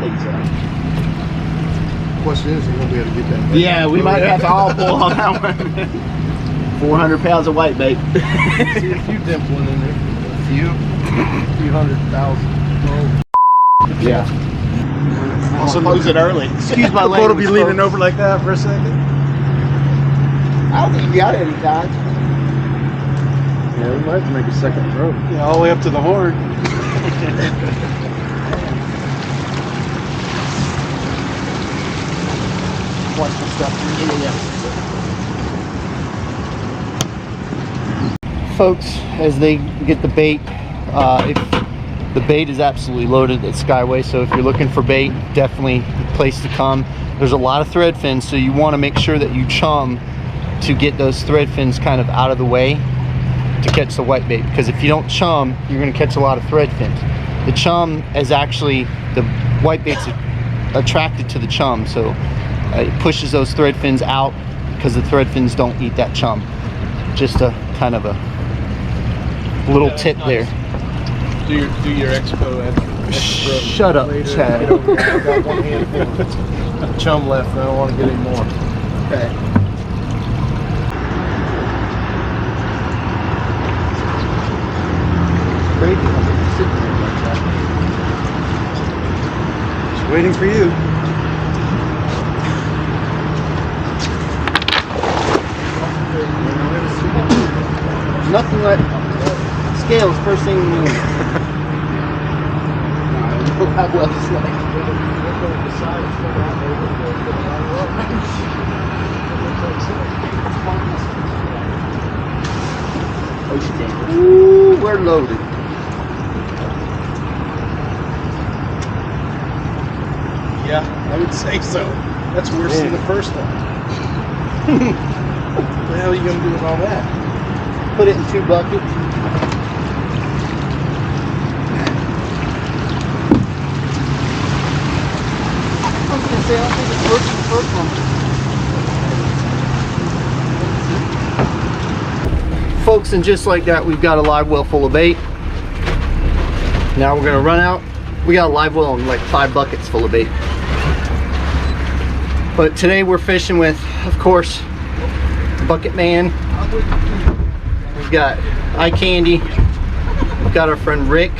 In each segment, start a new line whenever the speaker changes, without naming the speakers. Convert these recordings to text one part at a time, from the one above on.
think so.
Question is, are you gonna be able to get that?
Yeah, we might have to all pull on that one. 400 pounds of white bait.
See a few dimpling in there. A few 100,000.
Yeah. Also lose it early. Excuse my language.
The boat will be leaning over like that for a second.
I don't think you got any time.
Yeah, we might have to make a second throw. Yeah, all the way up to the horn.
Watch the stuff. Folks, as they get the bait, if the bait is absolutely loaded at Skyway, so if you're looking for bait, definitely the place to come. There's a lot of thread fins, so you want to make sure that you chum to get those thread fins kind of out of the way to catch the white bait, because if you don't chum, you're going to catch a lot of thread fins. The chum is actually, the white bait's attracted to the chum, so it pushes those thread fins out because the thread fins don't eat that chum. Just a kind of a little tip nice. There.
Do your expo extra
Shut up,
later.
Chad.
I got one handful of chum left and I don't want to get any more.
Okay. Crazy. Sitting there like that.
Just waiting for you.
Nothing like scales first thing in the morning. How well it's like. Ooh, we're loaded.
Yeah, I would say so. That's worse than the first one. What the hell are you going to do with all that?
Put it in 2 buckets. I was going to say, I don't think it's worse than the first one. Folks, and just like that, we've got a live well full of bait. Now we're going to run out. We got a live well and like 5 buckets full of bait. But today we're fishing with, of course, Bucket Man. We've got Eye Candy. We've got our friend Rick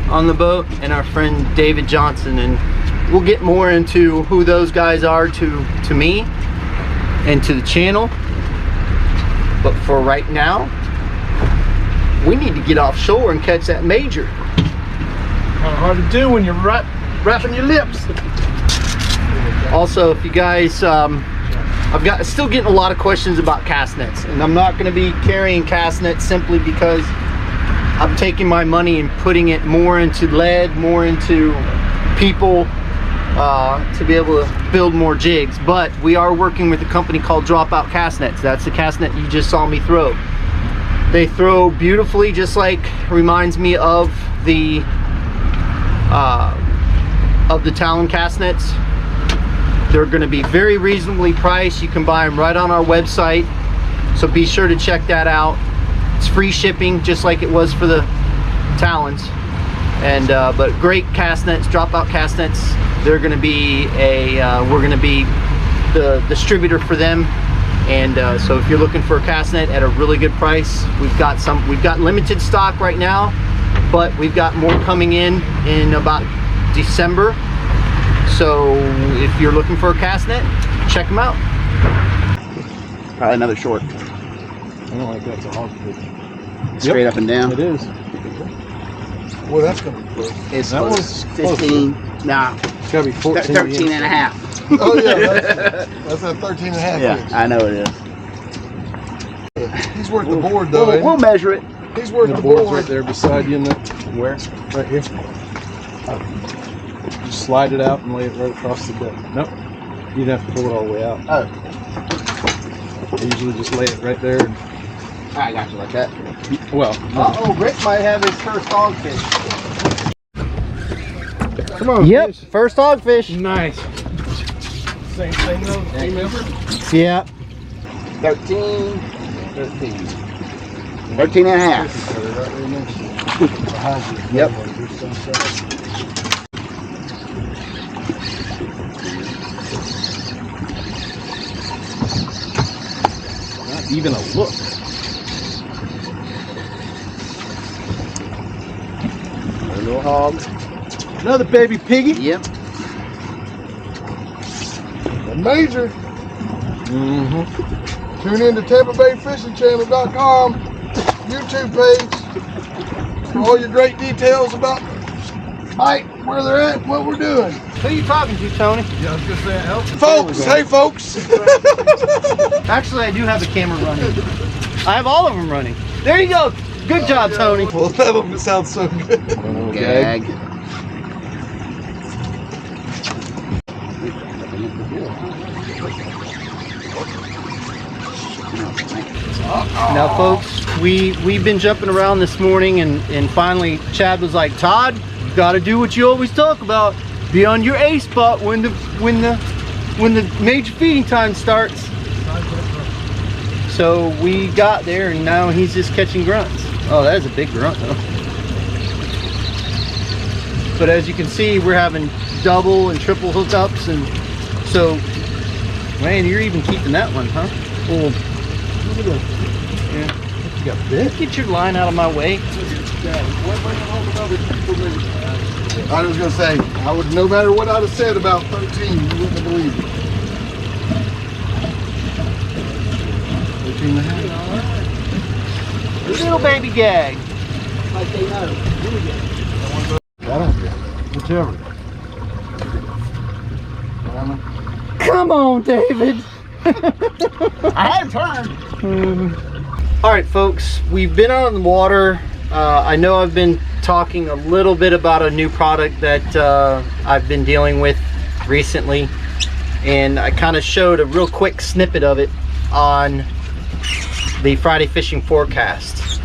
on the boat and our friend David Johnson, and we'll get more into who those guys are to me and to the channel. But for right now, we need to get offshore and catch that major.
Hard to do when you're wrapping your lips.
Also, if you guys, I've still getting a lot of questions about cast nets, and I'm not going to be carrying cast nets simply because I'm taking my money and putting it more into lead, more into people, to be able to build more jigs. But we are working with a company called Dropout Cast Nets. That's the cast net you just saw me throw. They throw beautifully, just like, reminds me of the Talon cast nets. They're going to be very reasonably priced. You can buy them right on our website, so be sure to check that out. It's free shipping, just like it was for the Talons. And but great cast nets, Dropout Cast Nets. They're going to be we're going to be the distributor for them. And so if you're looking for a cast net at a really good price, we've got limited stock right now, but we've got more coming in about December. So if you're looking for a cast net, check them out. Probably another short.
I don't like that's a hogfish.
Straight up and down.
It is. Well, that's going to be close.
It's
that
was 15. Nah.
It's got to be 14.
13 and a half.
Oh yeah, that's a 13 and a half.
Yeah,
inch.
I know it is.
He's worth the board though.
We'll measure it.
He's worth the board. Right there beside you in the.
Where?
Right here. Just slide it out and lay it right across the deck. Nope. You'd have to pull it all the way out.
Oh.
I usually just lay it right there. And,
I got you like that.
well.
Uh-oh, Rick might have his first hogfish.
Come on.
Yep,
Fish.
first hogfish.
Nice. Same thing though. Remember?
Yeah. 13 and a half.
Yep. even a look. Little hog. Another baby piggy.
Yep.
A major.
Mm-hmm.
Tune in to TampaBayFishingChannel.com YouTube page for all your great details about the bite, where they're at, what we're doing.
Who are you talking to, Tony?
Yeah, I was gonna say it helps.
Folks, hey folks.
Actually, I do have the camera running. I have all of them running. There you go. Good job, Tony.
Well, that one sounds so good.
Gag. Now, folks, we've been jumping around this morning, and finally Chad was like, Todd, you got to do what you always talk about. Be on your A spot when the major feeding time starts. So we got there, and now he's just catching grunts. Oh, that is a big grunt, though. But as you can see, we're having double and triple hookups, and so, man, you're even keeping that one, huh?
Well, look at that.
Yeah.
You got bit.
Get your line out of my way.
I was gonna say, I would, no matter what I'd have said about 13, you wouldn't have believed it. 13 and a half.
Little baby gag.
Like they know.
I don't care. Whichever.
Come on, David.
I had turned.
All right, folks, we've been on the water. I know I've been talking a little bit about a new product that I've been dealing with recently, and I kind of showed a real quick snippet of it on the Friday fishing forecast,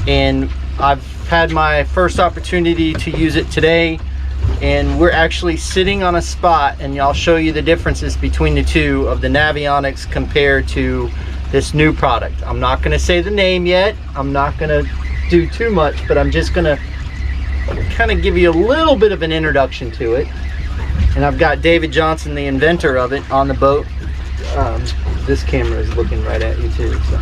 and I've had my first opportunity to use it today, and we're actually sitting on a spot, and I'll show you the differences between the two of the Navionics compared to this new product. I'm not going to say the name yet. I'm not going to do too much, but I'm just going to kind of give you a little bit of an introduction to it. And I've got David Johnson, the inventor of it, on the boat. This camera is looking right at you too. So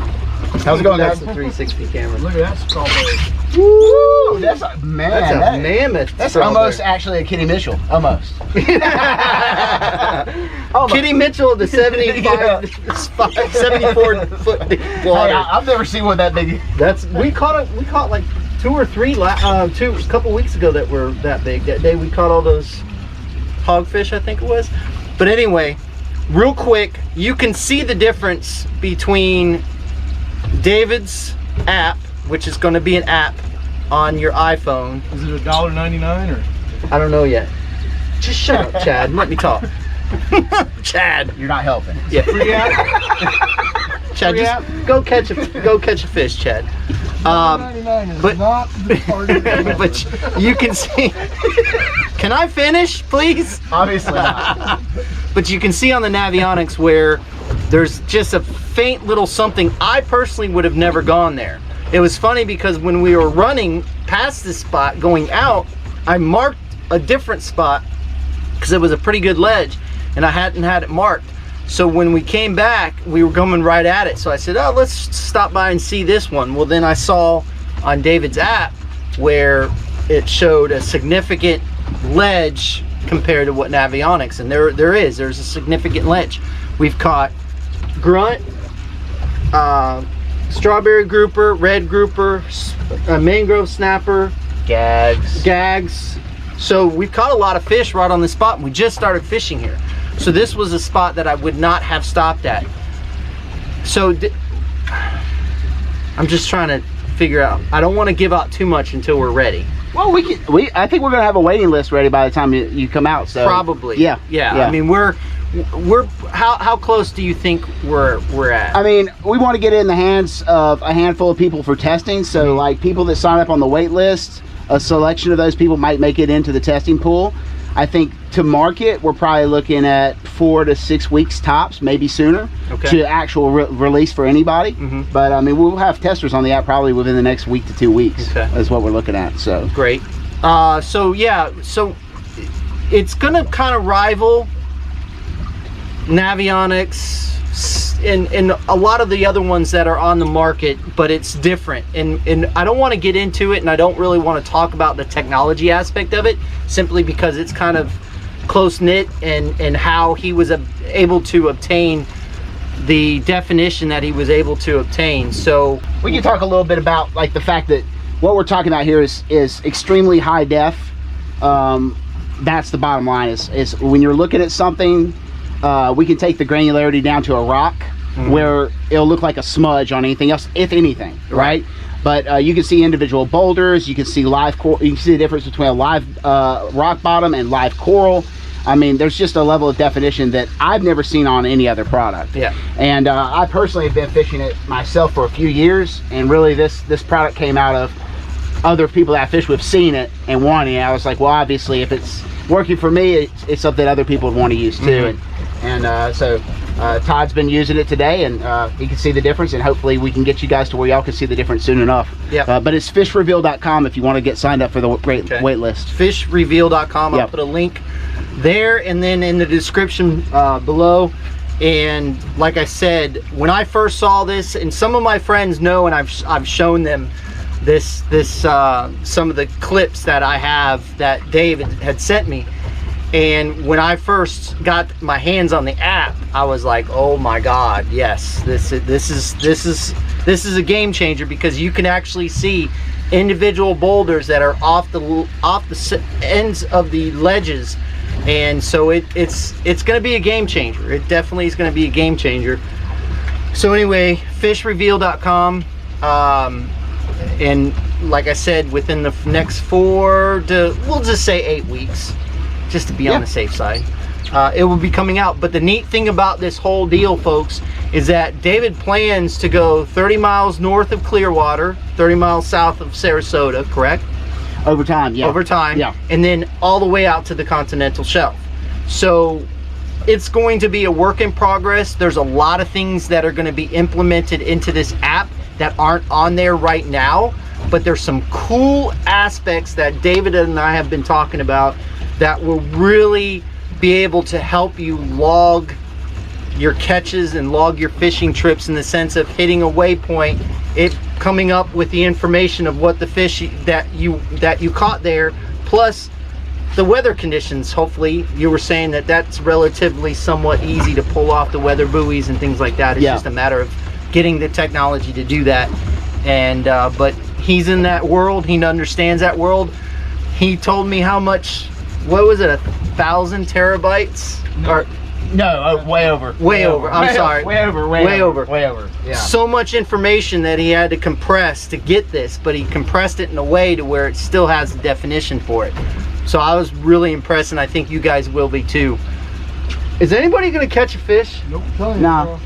How's it going,
that's
guys?
the 360 camera.
Look at that strawberry.
Woo! That's a man.
That's a
that-
mammoth.
That's
strawberry.
almost actually a Kitty Mitchell. Almost. Almost.
Kitty Mitchell, the 74 foot big
Hey,
water.
I've never seen one that big.
That's we caught like two or three a couple weeks ago that were that big. That day we caught all those hogfish, I think it was. But anyway, real quick, you can see the difference between David's app, which is going to be an app on your iPhone.
Is it $1.99 or?
I don't know yet. Just shut up, Chad, and let me talk. Chad.
You're not helping.
Yeah.
Free app?
Chad,
Free
just go catch a fish, Chad.
$1.99 is
but-
not the part of the
But you can see. Can I finish, please?
Obviously not.
But you can see on the Navionics where there's just a faint little something. I personally would have never gone there. It was funny because when we were running past this spot going out, I marked a different spot because it was a pretty good ledge and I hadn't had it marked. So when we came back, we were coming right at it. So I said, oh, let's stop by and see this one. Well, then I saw on David's app where it showed a significant ledge compared to what Navionics, and there's a significant ledge. We've caught grunt, strawberry grouper, red grouper, mangrove snapper, gags. So we've caught a lot of fish right on the spot, and we just started fishing here. So this was a spot that I would not have stopped at. So I'm just trying to figure out. I don't want to give out too much until we're ready.
Well, I think we're gonna have a waiting list ready by the time you come out. So
Probably.
Yeah.
I mean, we're how close do you think we're at?
I mean, we want to get it in the hands of a handful of people for testing. So, like people that sign up on the wait list, a selection of those people might make it into the testing pool. I think to market, we're probably looking at 4 to 6 weeks tops, maybe sooner, to actual release for anybody. But I mean, we'll have testers on the app probably within the next week to 2 weeks. Is what we're looking at. So
great. So it's gonna kind of rival Navionics, in a lot of the other ones that are on the market, but it's different. And I don't want to get into it, and I don't really want to talk about the technology aspect of it, simply because it's kind of close knit and how he was able to obtain the definition that he was able to obtain. So
we can talk a little bit about like the fact that what we're talking about here is extremely high def. That's the bottom line. Is when you're looking at something, we can take the granularity down to a rock, where it'll look like a smudge on anything else, if anything, right? But you can see individual boulders. You can see live coral. You can see the difference between a live rock bottom and live coral. I mean, there's just a level of definition that I've never seen on any other product.
Yeah.
And I personally have been fishing it myself for a few years, and really this product came out of other people that I fish with seeing it and wanting it. I was like, well, obviously, if it's working for me, it's something other people would want to use too. So Todd's been using it today, and he can see the difference, and hopefully we can get you guys to where y'all can see the difference soon enough.
Yeah.
But it's fishreveal.com if you want to get signed up for the wait list.
Fishreveal.com. I'll put a link there and then in the description below. And like I said, when I first saw this, and some of my friends know, and I've shown them this some of the clips that I have that David had sent me. And when I first got my hands on the app, I was like, oh my God, yes, this is a game changer, because you can actually see individual boulders that are off the ends of the ledges. And so it's going to be a game changer. It definitely is going to be a game changer. So anyway, fishreveal.com. And like I said, within the next we'll just say 8 weeks, just to be on the safe side, it will be coming out. But the neat thing about this whole deal, folks, is that David plans to go 30 miles north of Clearwater, 30 miles south of Sarasota, correct?
Over time, yeah.
Over time,
yeah.
And then all the way out to the continental shelf. So it's going to be a work in progress. There's a lot of things that are going to be implemented into this app that aren't on there right now, but there's some cool aspects that David and I have been talking about that will really be able to help you log your catches and log your fishing trips, in the sense of hitting a waypoint, it coming up with the information of what the fish that you caught there, plus the weather conditions. Hopefully, you were saying that that's relatively somewhat easy to pull off the weather buoys and things like that. It's just a matter of getting the technology to do that. And but he's in that world. He understands that world. He told me how much, what was it, 1,000 terabytes?
No, way over.
Way over. I'm sorry.
Way over. Yeah.
So much information that he had to compress to get this, but he compressed it in a way to where it still has a definition for it. So I was really impressed, and I think you guys will be too. Is anybody gonna catch a fish?
Nope.
No.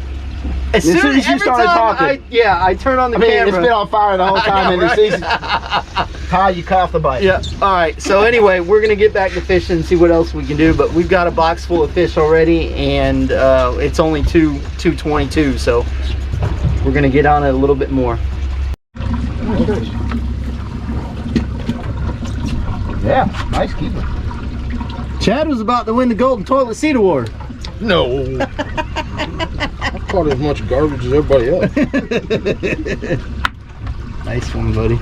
As soon as you started
talking,
I turn on the camera.
It's been on fire the whole time in the season. Todd, you cut off the bite.
Yeah. All right. So anyway, we're gonna get back to fishing and see what else we can do. But we've got a box full of fish already, and it's only 2:22. So we're gonna get on it a little bit more.
Yeah, nice keeper.
Chad was about to win the Golden Toilet Seat Award.
No. I caught as much garbage as everybody else.
Nice one, buddy.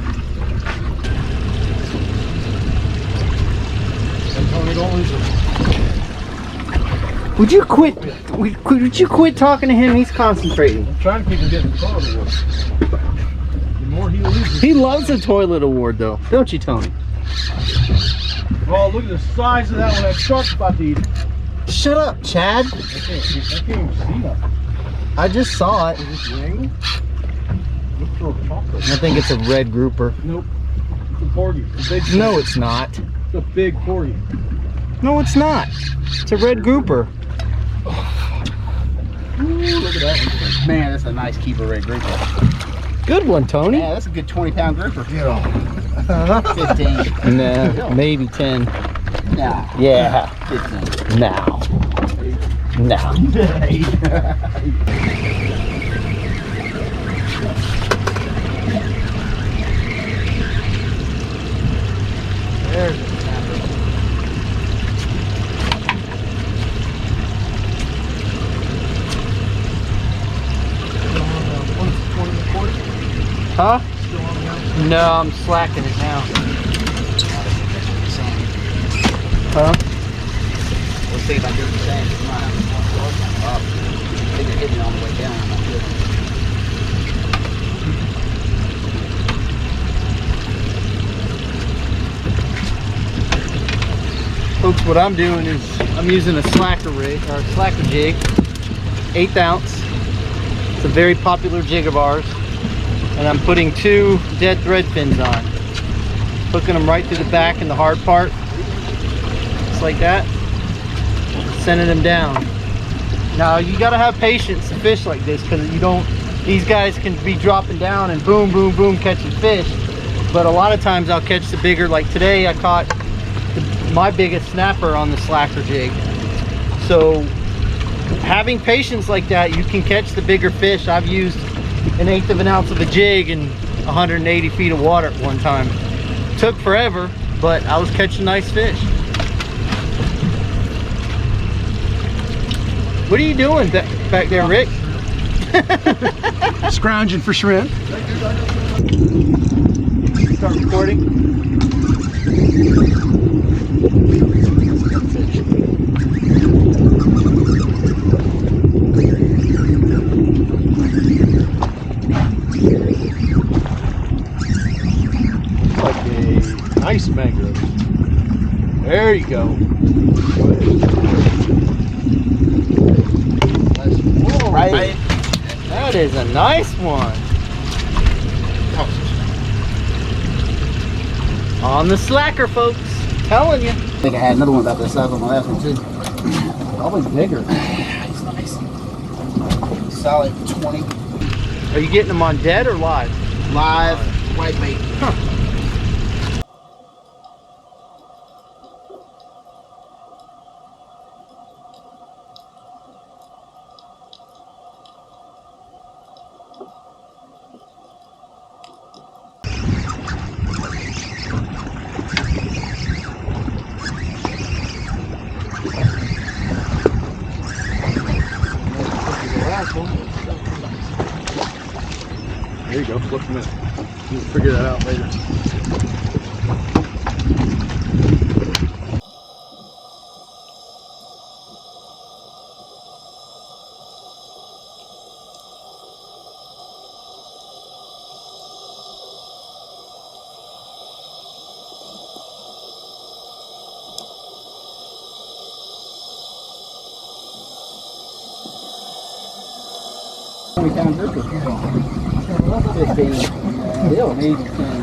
Would you quit? Would you quit talking to him? He's concentrating.
I'm trying to keep him getting the toilet award. The more he loses.
He loves the toilet award, though, don't you, Tony?
Oh, look at the size of that one. That shark's about to eat it.
Shut up, Chad.
I can't even see that.
I just saw it.
Is this the angle? Looks for a chocolate.
I think it's a red grouper.
Nope. It's a porgy. It's a big
No, it's not.
It's a big porgy.
No, it's not. It's a red grouper.
Ooh, look at that one.
Man, that's a nice keeper red grouper.
Good one, Tony.
Yeah, that's a good 20-pound grouper.
Yeah.
15.
No, maybe 10.
Nah.
Yeah.
15.
Now. Now.
There's a snapper.
Huh? No, I'm slacking it now. Huh?
We'll see if I do the same. You might have more force on the up. I think you're hitting it on the way down. I'm not good.
Folks, what I'm doing is I'm using a slacker jig, 1/8 ounce. It's a very popular jig of ours. And I'm putting 2 dead thread fins on. Hooking them right through the back and the hard part. Just like that. Sending them down. Now you gotta have patience to fish like this because these guys can be dropping down and boom, boom, boom, catching fish. But a lot of times I'll catch the bigger, like today I caught my biggest snapper on the slacker jig. So having patience like that, you can catch the bigger fish. I've used 1/8 of an ounce of a jig in 180 feet of water at one time. Took forever, but I was catching nice fish. What are you doing back there, Rick?
Scrounging for shrimp.
Start recording.
Like a nice mangrove. There you go.
Right.
That is a nice one. On the slacker, folks. Telling you.
I think I had another one about this size on my last one too.
Probably bigger.
He's nice. Solid 20.
Are you getting them on dead or live?
Live white bait.
There you go. Flip them in. We'll figure that out later.
We found her 15. Still maybe 10.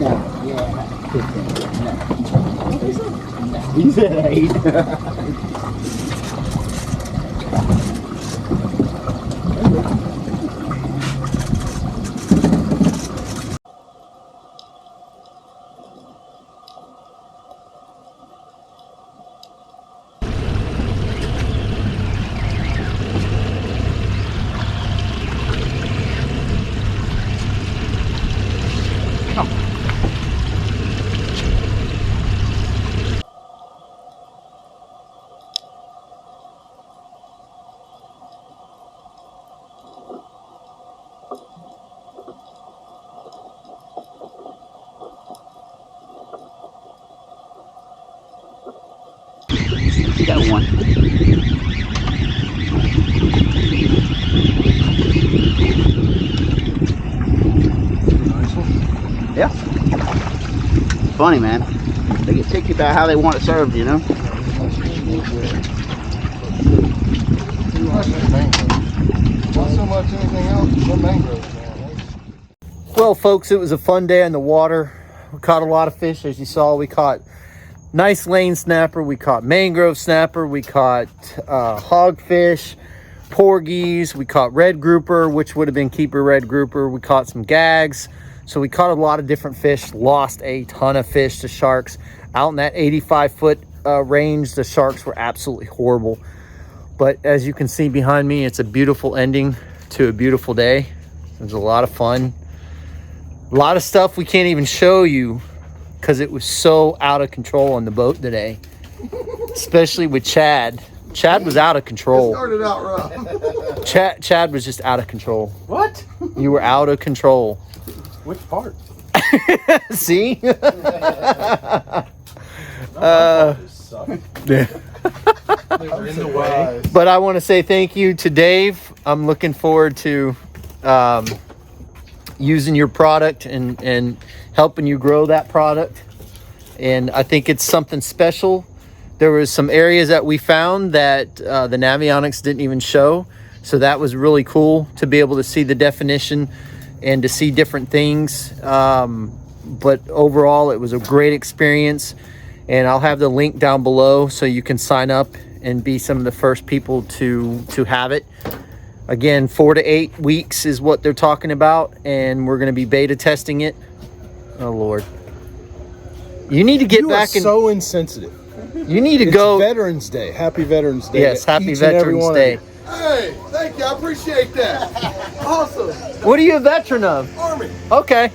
No, yeah, 15. No. He said 8. You got one.
Nice one.
Yeah. Funny, man. They get picky about how they want it served, you know?
Not so much anything else, but mangroves, man.
Well, folks, it was a fun day in the water. We caught a lot of fish, as you saw. We caught nice lane snapper, we caught mangrove snapper, we caught hogfish, porgies, we caught red grouper, which would have been keeper red grouper. We caught some gags. So we caught a lot of different fish, lost a ton of fish to sharks. Out in that 85-foot range, the sharks were absolutely horrible. But as you can see behind me, it's a beautiful ending to a beautiful day. It was a lot of fun. A lot of stuff we can't even show you because it was so out of control on the boat today. Especially with Chad. Chad was out of
It
control.
started out rough.
Chad was just out of control.
What?
You were out of control.
Which part?
See?
They're in the way.
But I want to say thank you to Dave. I'm looking forward to using your product and helping you grow that product. And I think it's something special. There was some areas that we found that the Navionics didn't even show. So that was really cool to be able to see the definition and to see different things. But overall, it was a great experience. And I'll have the link down below so you can sign up and be some of the first people to have it. Again, 4 to 8 weeks is what they're talking about. And we're going to be beta testing it. Oh, Lord. You need to get back.
You are so insensitive.
You need to
It's
go.
Veterans Day. Happy Veterans Day.
Yes,
to
happy
each and every
Veterans
one of
Day.
you.
Hey, thank you. I appreciate that. Awesome.
What are you a veteran of?
Army.
Okay.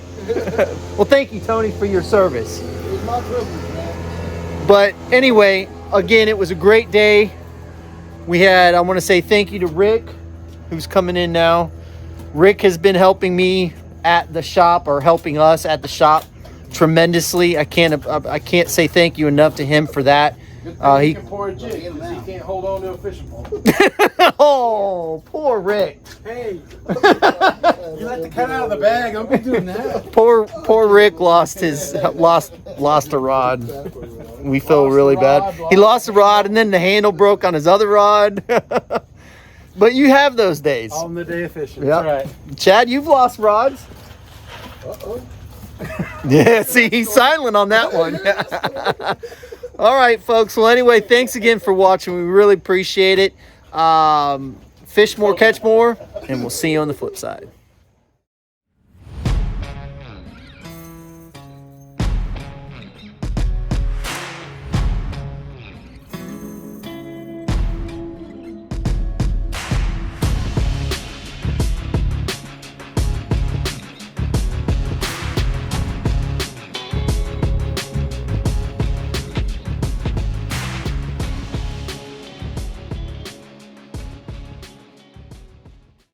Well, thank you, Tony, for your service.
It was my privilege, man.
But anyway, again, it was a great day. I want to say thank you to Rick, who's coming in now. Rick has been helping me at the shop, or helping us at the shop tremendously. I can't say thank you enough to him for that.
He can pour a jig because he can't hold on to a fishing pole.
Oh, poor Rick.
Hey, you let the cat out of the bag. Don't be doing that.
Poor Rick lost a rod. We feel really bad. He lost the rod, and then the handle broke on his other rod. But you have those days.
On the day of fishing.
Yep.
That's right.
Chad, you've lost rods. Yeah, see, he's silent on that one. All right, folks. Well, anyway, thanks again for watching. We really appreciate it. Fish more, catch more, and we'll see you on the flip side.